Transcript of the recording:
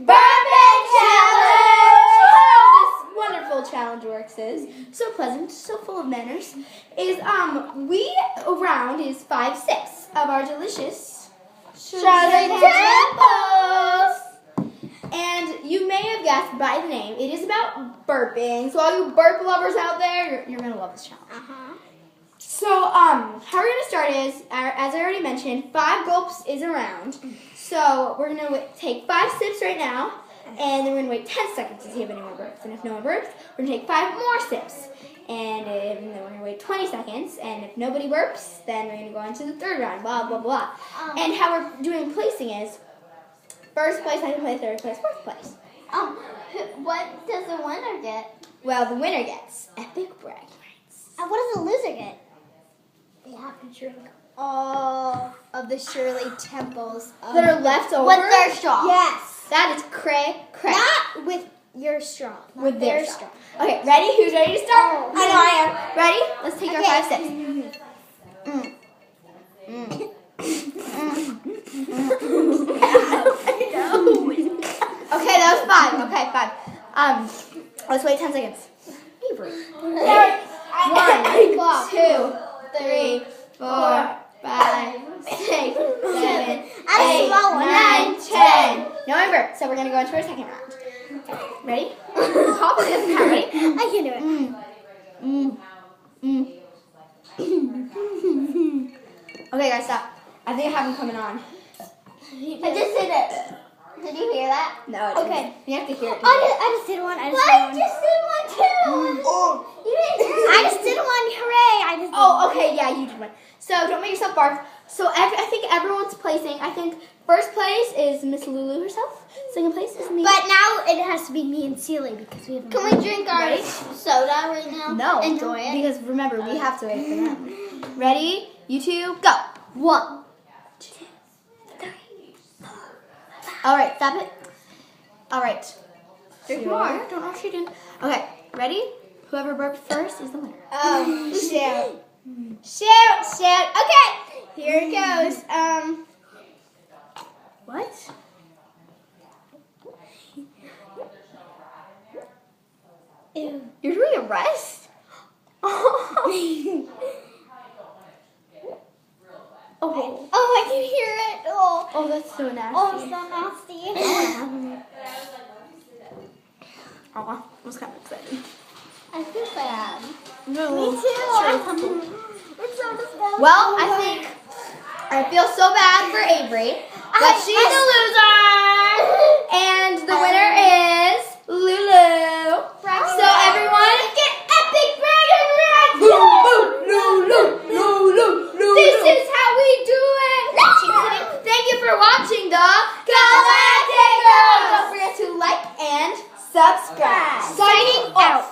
Burping challenge! How this wonderful challenge works is so pleasant, so full of manners. Is we around is 5/6 of our delicious Shirley Temples. And you may have guessed by the name, it is about burping. So all you burp lovers out there, you're gonna love this challenge. So how we're gonna start is, as I already mentioned, 5 gulps is a round. So we're gonna take 5 sips right now, and then we're gonna wait 10 seconds to see if anyone burps. And if no one burps, we're gonna take 5 more sips, and then we're gonna wait 20 seconds. And if nobody burps, then we're gonna go on to the 3rd round. Blah blah blah. And how we're doing placing is, first place, second place, 3rd place, 4th place. What does the winner get? Well, the winner gets epic bragging rights. And what does the loser get? They have to drink all of the Shirley Temples That are left over? with their straw. Yes. That is cray. Not with your straw. With their straw. Okay, ready? Who's ready to start? I know I am. Ready? Let's take our 5 sips. Okay, that was 5. Okay, 5. Let's wait 10 seconds. Avery. 1, 2, 3, 4, 5, 6, 7, 8, 9, 10. No one burped, so we're gonna go into our 2nd round. Ready? Hop this now. Ready? I can do it. Okay, guys, stop. I think I have them coming on. I just did it. Did you hear that? No, I didn't. Okay. You have to hear it. I just did one. I just did one too. You didn't hear it. I just did one. Hooray. Okay, yeah, you did one. So don't make yourself barf. So I think everyone's placing. I think 1st place is Miss Lulu herself. 2nd place is me. But now it has to be me and Celie because we have. Can we drink our soda right now? No. Enjoy it. Because remember, we have to wait for them. Ready? You 2, go. 1, 2, 3, 4. All right, stop it. All right. There's more. Don't rush it in. Okay, ready? Whoever burped first is the winner. Oh, shoot. Shoot. Okay, here it goes. What? Ew. You're doing a rest? Oh, I can hear it. oh, that's so nasty. Oh, it's so nasty. Oh, I was kind of excited. I feel bad. No. Me too. It's so disgusting. Well, I feel so bad for Avery, but she's a loser, and the winner is Lulu. So everyone, get epic bragging rights! This is how we do it. Thank you for watching the Galactic Girls. Don't forget to like and subscribe. Signing out.